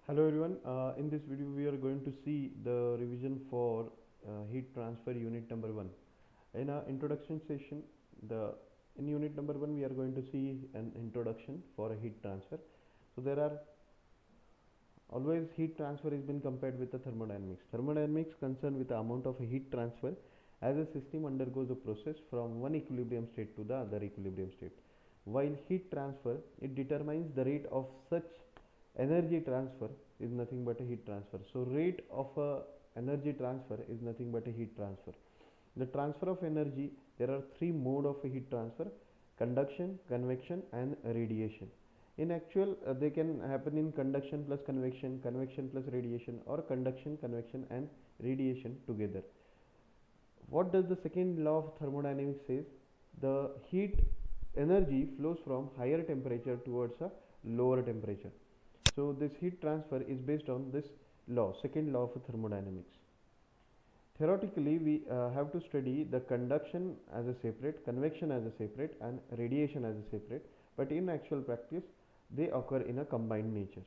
Hello everyone. In this video we are going to see the revision for heat transfer unit number 1. In our introduction session, the in unit number 1 we are going to see an introduction for a heat transfer. So there are always heat transfer has been compared with the thermodynamics. Thermodynamics concerned with the amount of heat transfer as a system undergoes a process from one equilibrium state to the other equilibrium state. While heat transfer, it determines the rate of such energy transfer is nothing but a heat transfer. So rate of a energy transfer is nothing but a heat transfer. The transfer of energy, there are three mode of a heat transfer: conduction, convection and radiation. In actual, they can happen in conduction plus convection, convection plus radiation, or conduction, convection and radiation together. What does the second law of thermodynamics says? The heat energy flows from higher temperature towards a lower temperature. So this heat transfer is based on this law, second law of thermodynamics. Theoretically, we have to study the conduction as a separate, convection as a separate and radiation as a separate, but in actual practice they occur in a combined nature.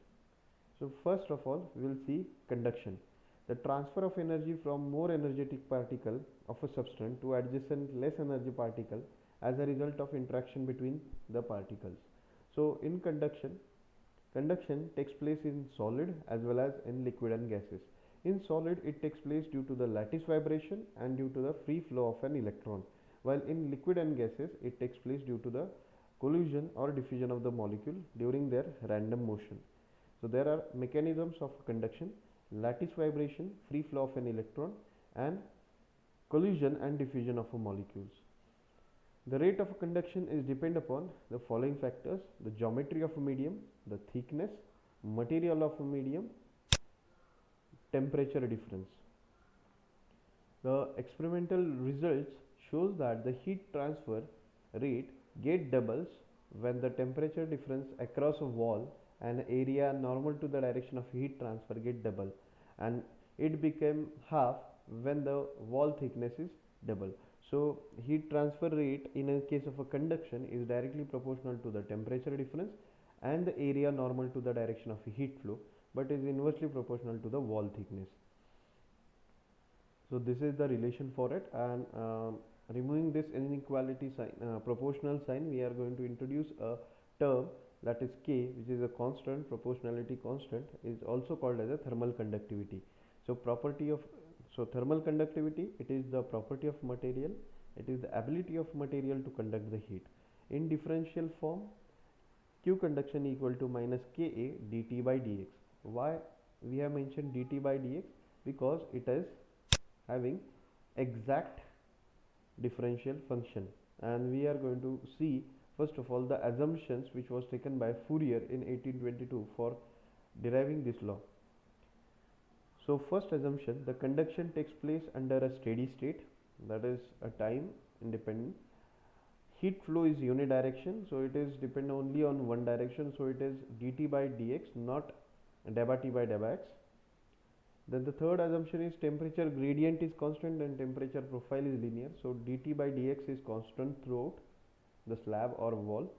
So first of all we will see conduction, the transfer of energy from more energetic particle of a substance to adjacent less energy particle as a result of interaction between the particles. So in conduction takes place in solid as well as in liquid and gases. In solid, it takes place due to the lattice vibration and due to the free flow of an electron, while in liquid and gases, it takes place due to the collision or diffusion of the molecule during their random motion. So there are mechanisms of conduction: lattice vibration, free flow of an electron, and collision and diffusion of molecules. The rate of conduction is depend upon the following factors: the geometry of a medium, the thickness, material of a medium, temperature difference. The experimental results shows that the heat transfer rate get doubles when the temperature difference across a wall and area normal to the direction of heat transfer get double, and it became half when the wall thickness is double. So heat transfer rate in a case of a conduction is directly proportional to the temperature difference and the area normal to the direction of heat flow, but is inversely proportional to the wall thickness. So this is the relation for it, and removing this inequality sign, proportional sign, we are going to introduce a term, that is K, which is a constant, proportionality constant, is also called as a thermal conductivity. So thermal conductivity, it is the property of material, it is the ability of material to conduct the heat. In differential form, Q conduction equal to minus Ka dt by dx. Why we have mentioned dt by dx? Because it is having exact differential function, and we are going to see first of all the assumptions which was taken by Fourier in 1822 for deriving this law. So first assumption, the conduction takes place under a steady state, that is a time independent. Heat flow is unidirection, so it is depend only on one direction, so it is dt by dx, not delta t by delta x. Then the third assumption is temperature gradient is constant and temperature profile is linear. So dt by dx is constant throughout the slab or wall.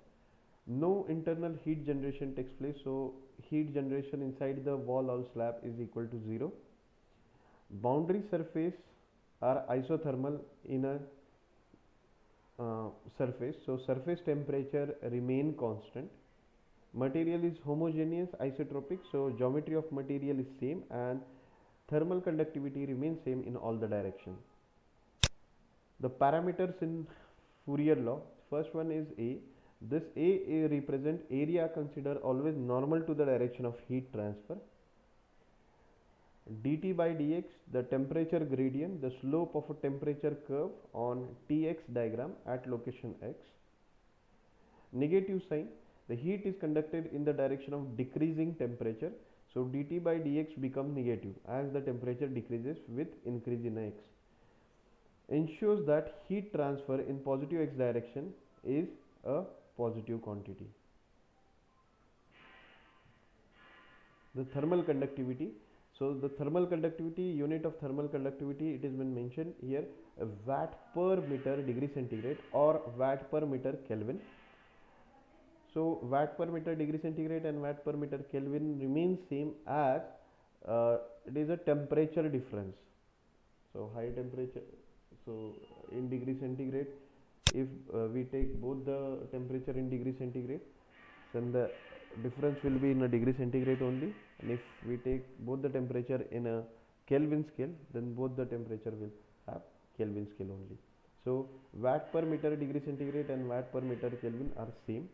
No internal heat generation takes place, so heat generation inside the wall or slab is equal to 0. Boundary surface are isothermal in a surface, so surface temperature remain constant. Material is homogeneous isotropic, so geometry of material is same and thermal conductivity remains same in all the direction. The parameters in Fourier law, first one is A. This A represent area considered always normal to the direction of heat transfer. dt by dx, the temperature gradient, the slope of a temperature curve on Tx diagram at location x. Negative sign, the heat is conducted in the direction of decreasing temperature, so dt by dx becomes negative as the temperature decreases with increase in x. Ensures that heat transfer in positive x direction is a positive quantity. The thermal conductivity, so the thermal conductivity, unit of thermal conductivity, it has been mentioned here, watt per meter degree centigrade or watt per meter Kelvin. So watt per meter degree centigrade and watt per meter Kelvin remains same as it is a temperature difference. So high temperature, so in degree centigrade, if we take both the temperature in degree centigrade, then the difference will be in a degree centigrade only, and if we take both the temperature in a Kelvin scale, then both the temperature will have Kelvin scale only. So watt per meter degree centigrade and watt per meter Kelvin are same.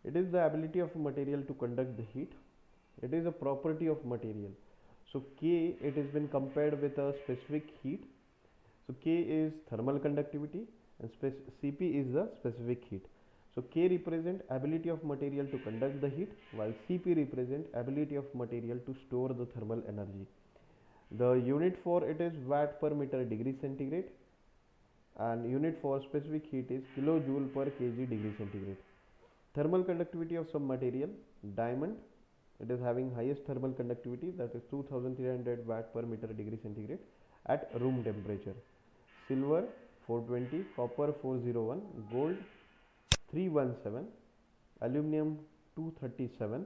It is the ability of a material to conduct the heat. It is a property of material. So K, it has been compared with a specific heat. So K is thermal conductivity and Cp is the specific heat. So K represent ability of material to conduct the heat, while Cp represent ability of material to store the thermal energy. The unit for it is watt per meter degree centigrade, and unit for specific heat is kilojoule per kg degree centigrade. Thermal conductivity of some material, diamond, it is having highest thermal conductivity, that is 2300 watt per meter degree centigrade at room temperature. Silver 420, copper 401, gold 317, aluminum 237,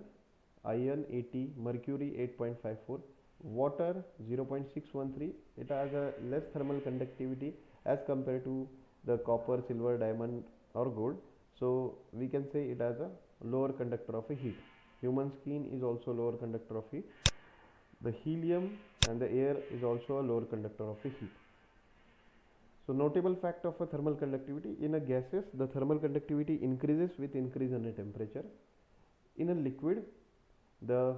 iron 80, mercury 8.54, water 0.613. It has a less thermal conductivity as compared to the copper, silver, diamond or gold. So we can say it as a lower conductor of a heat. Human skin is also lower conductor of heat. The helium and the air is also a lower conductor of a heat. So notable fact of a thermal conductivity: in a gases, the thermal conductivity increases with increase in a temperature. In a liquid, the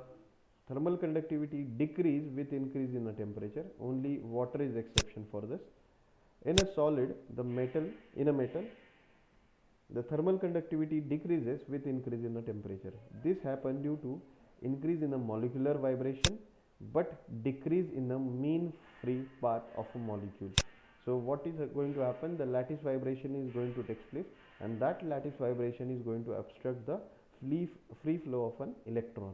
thermal conductivity decrease with increase in the temperature. Only water is exception for this. In a solid, in a metal, the thermal conductivity decreases with increase in the temperature. This happens due to increase in the molecular vibration but decrease in the mean free path of a molecule. So what is going to happen? The lattice vibration is going to take place, and that lattice vibration is going to obstruct the free flow of an electron.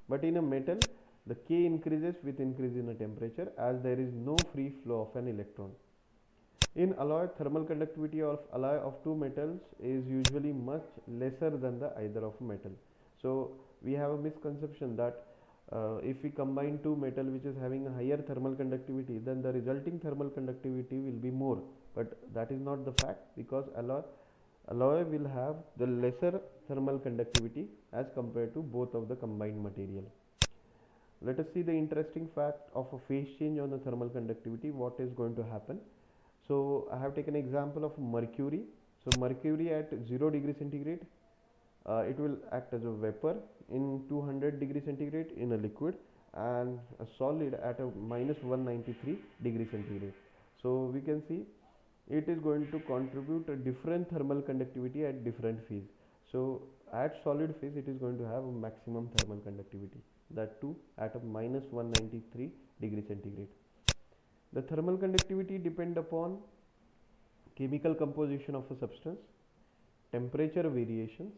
But in a metal, the K increases with increase in the temperature, as there is no free flow of an electron. In alloy, thermal conductivity of alloy of two metals is usually much lesser than the either of metal. So we have a misconception that if we combine two metal which is having a higher thermal conductivity, then the resulting thermal conductivity will be more. But that is not the fact, because alloy will have the lesser thermal conductivity as compared to both of the combined material. Let us see the interesting fact of a phase change on the thermal conductivity. What is going to happen? So I have taken example of mercury. So mercury at 0 degree centigrade, it will act as a vapor in 200 degree centigrade in a liquid, and a solid at a minus 193 degree centigrade. So we can see it is going to contribute a different thermal conductivity at different phase. So at solid phase it is going to have a maximum thermal conductivity, that too at a minus 193 degree centigrade. The thermal conductivity depend upon chemical composition of a substance, temperature variations,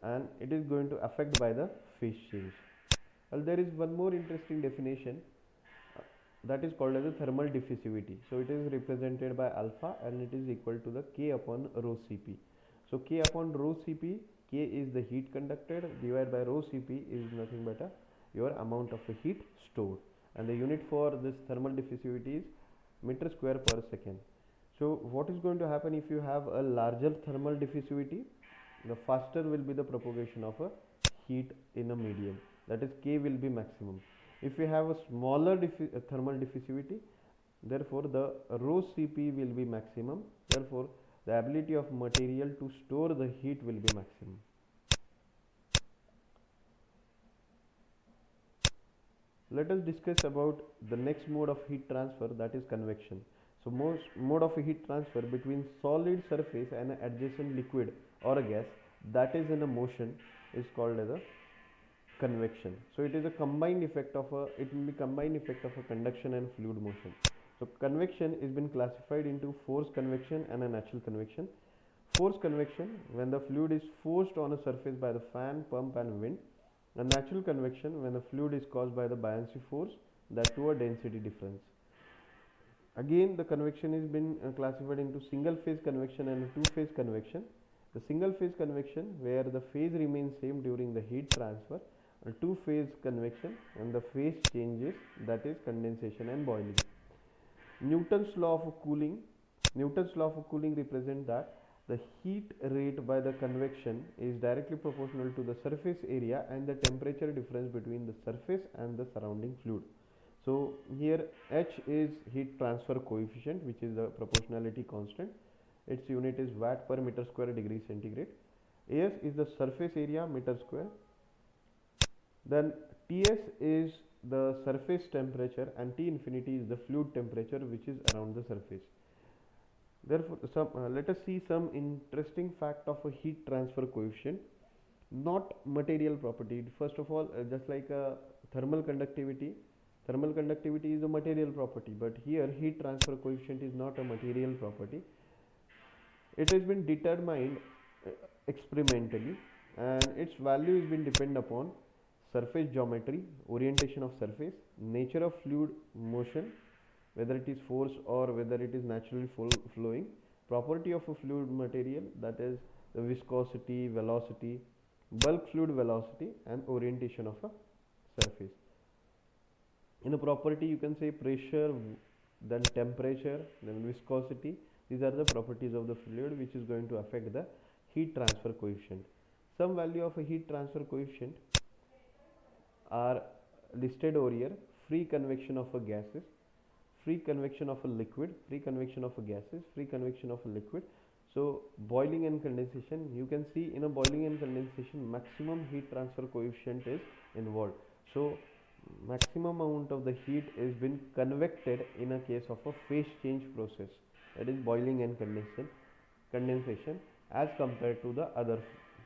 and it is going to affect by the phase change. Well, there is one more interesting definition, that is called as a thermal diffusivity. So it is represented by alpha, and it is equal to the K upon rho Cp. So K upon rho Cp, K is the heat conducted, divided by rho Cp is nothing but your amount of heat stored, and the unit for this thermal diffusivity is meter square per second. So what is going to happen if you have a larger thermal diffusivity? The faster will be the propagation of a heat in a medium, that is K will be maximum. If you have a smaller thermal diffusivity, therefore the rho Cp will be maximum, therefore the ability of material to store the heat will be maximum. Let us discuss about the next mode of heat transfer, that is convection. So most mode of heat transfer between solid surface and adjacent liquid or a gas that is in a motion is called as a convection. So it is a combined effect of a conduction and fluid motion. So convection is been classified into forced convection and a natural convection. Forced convection, when the fluid is forced on a surface by the fan, pump and wind. A natural convection, when the fluid is caused by the buoyancy force, that to a density difference. Again, the convection is been classified into single phase convection and two phase convection. The single phase convection, where the phase remains same during the heat transfer, two phase convection and the phase changes, that is condensation and boiling. Newton's law of cooling. Newton's law of cooling represents that the heat rate by the convection is directly proportional to the surface area and the temperature difference between the surface and the surrounding fluid. So here H is heat transfer coefficient, which is the proportionality constant. Its unit is watt per meter square degree centigrade. AS is the surface area meter square. Then Ts is the surface temperature and T infinity is the fluid temperature which is around the surface. Therefore, let us see some interesting fact of a heat transfer coefficient, not material property. First of all, just like thermal conductivity, thermal conductivity is a material property, but here heat transfer coefficient is not a material property. It has been determined experimentally, and its value has been depend upon surface geometry, orientation of surface, nature of fluid motion, whether it is force or whether it is naturally flowing, property of a fluid material, that is the viscosity, velocity, bulk fluid velocity, and orientation of a surface. In a property, you can say pressure, then temperature, then viscosity. These are the properties of the fluid which is going to affect the heat transfer coefficient. Some value of a heat transfer coefficient are listed over here: free convection of a gases, free convection of a liquid, free convection of a gases, free convection of a liquid. So boiling and condensation, you can see in a boiling and condensation maximum heat transfer coefficient is involved. So maximum amount of the heat is been convected in a case of a phase change process, that is boiling and condensation, as compared to the other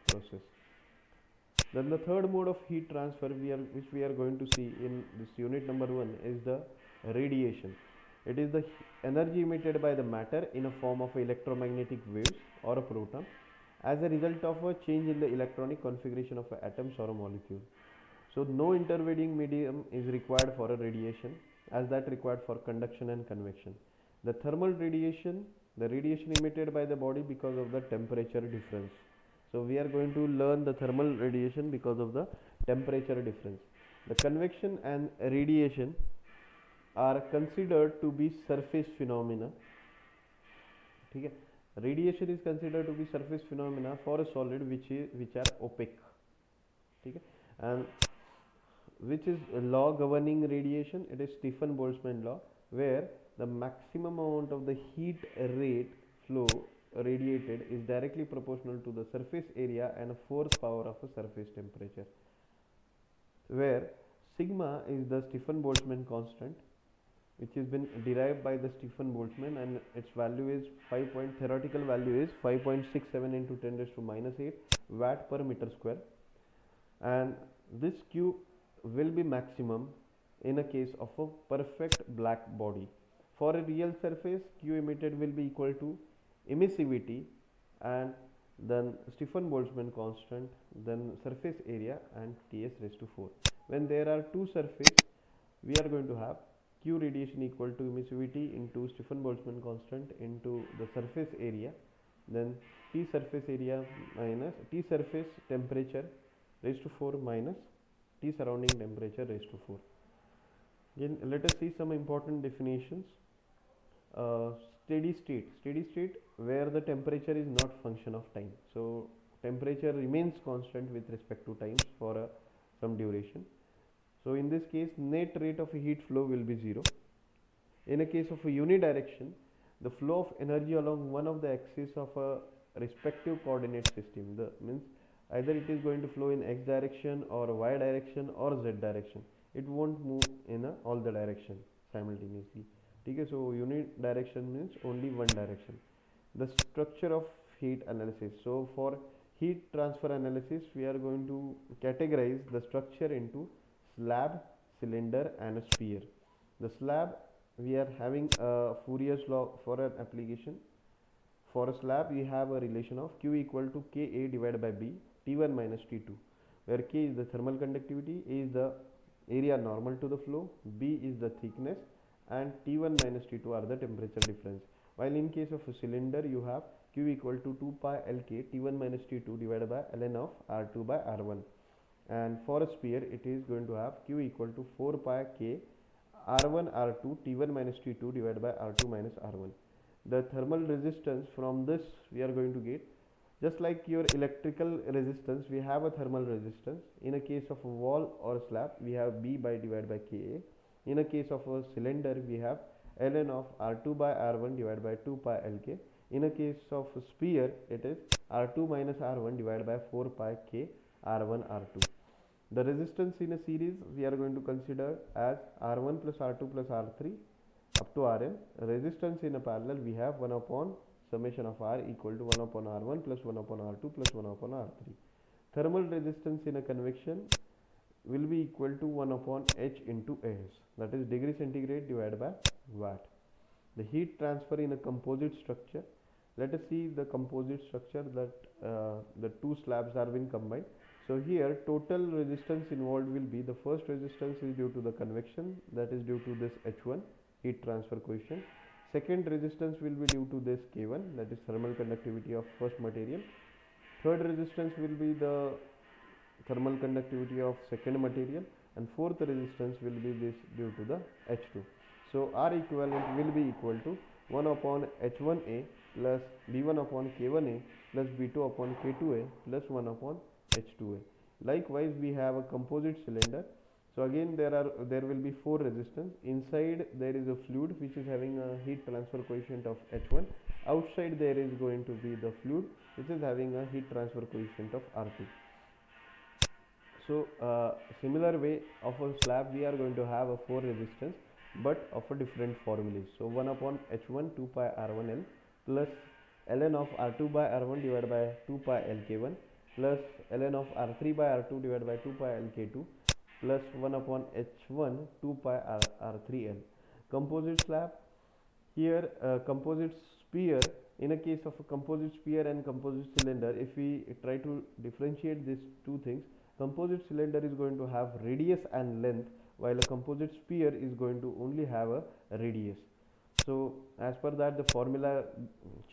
process. Then the third mode of heat transfer which we are going to see in this unit number 1 is the radiation. It is the energy emitted by the matter in a form of electromagnetic waves or a proton as a result of a change in the electronic configuration of atoms or a molecule. So no intervening medium is required for a radiation, as that required for conduction and convection. The thermal radiation, the radiation emitted by the body because of the temperature difference. So we are going to learn the thermal radiation because of the temperature difference. The convection and radiation are considered to be surface phenomena. Okay? Radiation is considered to be surface phenomena for a solid which are opaque. Okay? And which is a law governing radiation? It is Stefan-Boltzmann law, where the maximum amount of the heat rate flow radiated is directly proportional to the surface area and a force power of a surface temperature, where sigma is the Stefan-Boltzmann constant, which has been derived by the Stefan-Boltzmann, and its value is theoretical value is 5.67 into 10 raised to minus 8 watt per meter square, and this Q will be maximum in a case of a perfect black body. For a real surface, Q emitted will be equal to emissivity and then Stefan-Boltzmann constant, then surface area and Ts raised to 4. When there are two surfaces, we are going to have Q radiation equal to emissivity into Stefan-Boltzmann constant into the surface area, then T surface area minus T surface temperature raised to 4 minus T surrounding temperature raised to 4. Then let us see some important definitions. Steady state where the temperature is not function of time. So temperature remains constant with respect to times for some duration. So in this case, net rate of heat flow will be 0. In a case of a unidirection, the flow of energy along one of the axes of a respective coordinate system, means either it is going to flow in x direction or y direction or z direction. It won't move in all the direction simultaneously. Okay, so unidirection means only one direction. The structure of heat analysis. So for heat transfer analysis, we are going to categorize the structure into slab, cylinder and a sphere. The slab, we are having a Fourier's law for an application. For a slab, we have a relation of Q equal to Ka divided by B, T1 minus T2, where K is the thermal conductivity, A is the area normal to the flow, B is the thickness, and T1 minus T2 are the temperature difference. While in case of a cylinder, you have Q equal to 2 pi Lk T1 minus T2 divided by ln of R2 by R1. And for a sphere it is going to have Q equal to 4 pi K R1 R2 T1 minus T2 divided by R2 minus R1. The thermal resistance from this we are going to get, just like your electrical resistance, we have a thermal resistance. In a case of a wall or slab, we have B by divided by Ka. In a case of a cylinder, we have ln of R2 by R1 divided by 2 pi Lk. In a case of a sphere, it is R2 minus R1 divided by 4 pi K R1 R2. The resistance in a series we are going to consider as R1 plus R2 plus R3 up to Rn. Resistance in a parallel we have 1 upon summation of R equal to 1 upon R1 plus 1 upon R2 plus 1 upon R3. Thermal resistance in a convection will be equal to 1 upon H into AS, that is degree centigrade divided by watt. The heat transfer in a composite structure, let us see the composite structure that the two slabs are being combined. So here total resistance involved will be, the first resistance is due to the convection, that is due to this H1 heat transfer coefficient. Second resistance will be due to this K1, that is thermal conductivity of first material. Third resistance will be the thermal conductivity of second material, and fourth resistance will be this due to the H2. So R equivalent will be equal to 1 upon H1A plus B1 upon K1A plus B2 upon K2A plus 1 upon H2A. Likewise, we have a composite cylinder. So again there will be 4 resistance. Inside there is a fluid which is having a heat transfer coefficient of H1. Outside there is going to be the fluid which is having a heat transfer coefficient of R2. So similar way of a slab we are going to have a 4 resistance but of a different formulas. So 1 upon H1 2 pi R1L plus ln of R2 by R1 divided by 2 pi Lk1 plus ln of R3 by R2 divided by 2 pi Lk2 plus 1 upon H1 2 pi R3L. Composite slab, here composite sphere, in a case of a composite sphere and composite cylinder, if we try to differentiate these two things, composite cylinder is going to have radius and length, while a composite sphere is going to only have a radius. So as per that the formula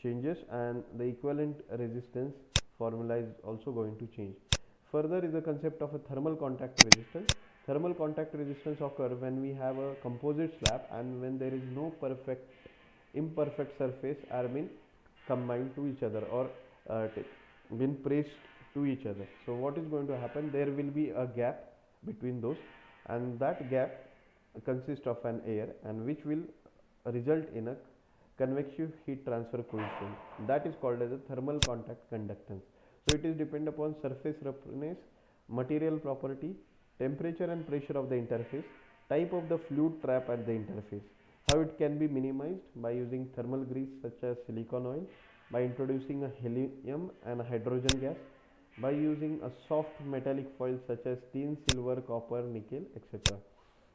changes and the equivalent resistance formula is also going to change. Further is the concept of a thermal contact resistance. Thermal contact resistance occurs when we have a composite slab and when there is no imperfect surface are been combined to each other or been pressed to each other. So what is going to happen, there will be a gap between those, and that gap consists of an air and which will result in a convective heat transfer coefficient, that is called as a thermal contact conductance. So it is depend upon surface roughness, material property, temperature and pressure of the interface, type of the fluid trap at the interface. How it can be minimized? By using thermal grease such as silicone oil, by introducing a helium and a hydrogen gas, by using a soft metallic foil such as tin, silver, copper, nickel, etc.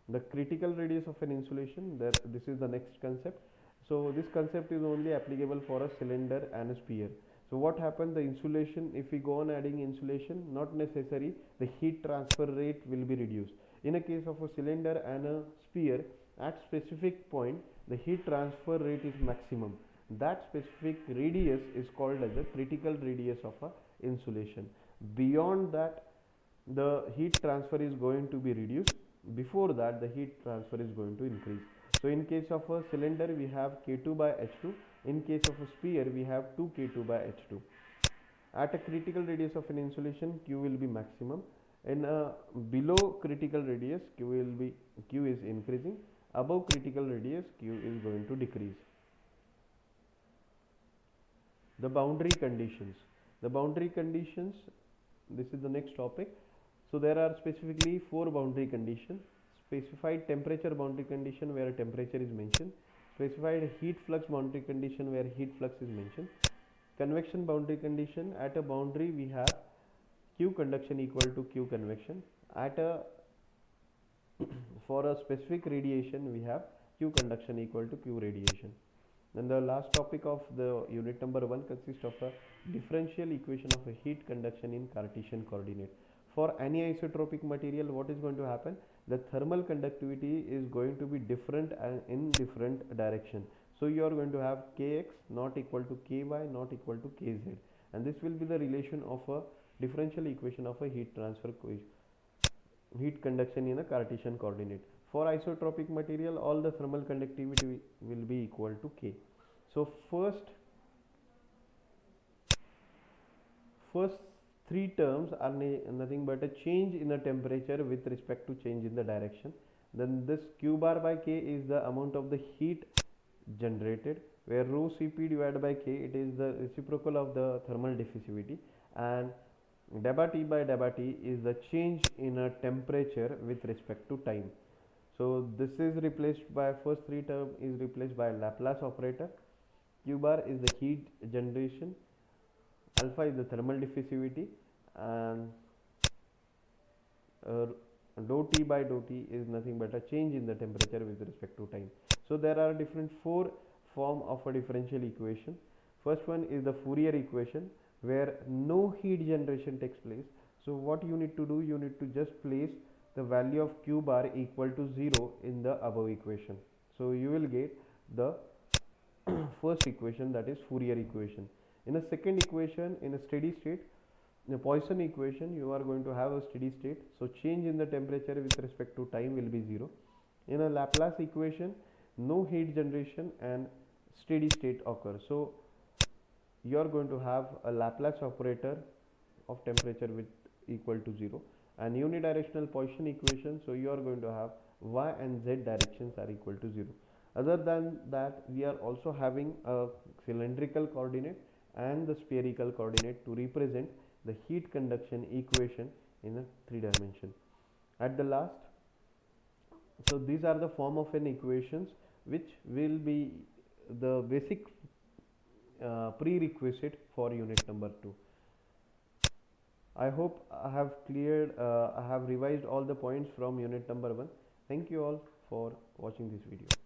The critical radius of an insulation, this is the next concept. So this concept is only applicable for a cylinder and a sphere. So what happens, the insulation, if we go on adding insulation, not necessary, the heat transfer rate will be reduced. In a case of a cylinder and a sphere, at specific point the heat transfer rate is maximum. That specific radius is called as a critical radius of a insulation. Beyond that the heat transfer is going to be reduced, before that the heat transfer is going to increase. So in case of a cylinder we have K2 by H2, in case of a sphere we have 2K2 by H2. At a critical radius of an insulation, Q will be maximum. In below critical radius, Q is increasing. Above critical radius, Q is going to decrease. The boundary conditions. The boundary conditions, this is the next topic. So there are specifically 4 boundary conditions. Specified temperature boundary condition where temperature is mentioned. Specified heat flux boundary condition where heat flux is mentioned. Convection boundary condition, at a boundary we have Q conduction equal to Q convection. At a for a specific radiation we have Q conduction equal to Q radiation. Then the last topic of the unit number 1 consists of a differential equation of a heat conduction in Cartesian coordinate. For anisotropic material, what is going to happen? The thermal conductivity is going to be different in different direction. So you are going to have kx not equal to ky not equal to kz, and this will be the relation of a differential equation of a heat conduction in a Cartesian coordinate. For isotropic material, all the thermal conductivity will be equal to k. So first three terms are nothing but a change in the temperature with respect to change in the direction. Then this q bar by k is the amount of the heat generated, where rho Cp divided by k, it is the reciprocal of the thermal diffusivity, and delta T by delta T is the change in a temperature with respect to time. So this is replaced by, first three term is replaced by Laplace operator. Q bar is the heat generation, alpha is the thermal diffusivity, and uh, dou T by dou T is nothing but a change in the temperature with respect to time. So there are different four form of a differential equation. First one is the Fourier equation, where no heat generation takes place. So what you need to do, you need to just place the value of q bar equal to 0 in the above equation. So you will get the first equation, that is Fourier equation. In a second equation, in a steady state, in a Poisson equation, you are going to have a steady state, so change in the temperature with respect to time will be 0. In a Laplace equation, no heat generation and steady state occurs. So you are going to have a Laplace operator of temperature with equal to 0, and unidirectional Poisson equation, so you are going to have y and z directions are equal to 0. Other than that, we are also having a cylindrical coordinate and the spherical coordinate to represent the heat conduction equation in a 3 dimension. At the last, so these are the form of an equations which will be the basic prerequisite for unit number 2. I hope I have I have revised all the points from unit number 1. Thank you all for watching this video.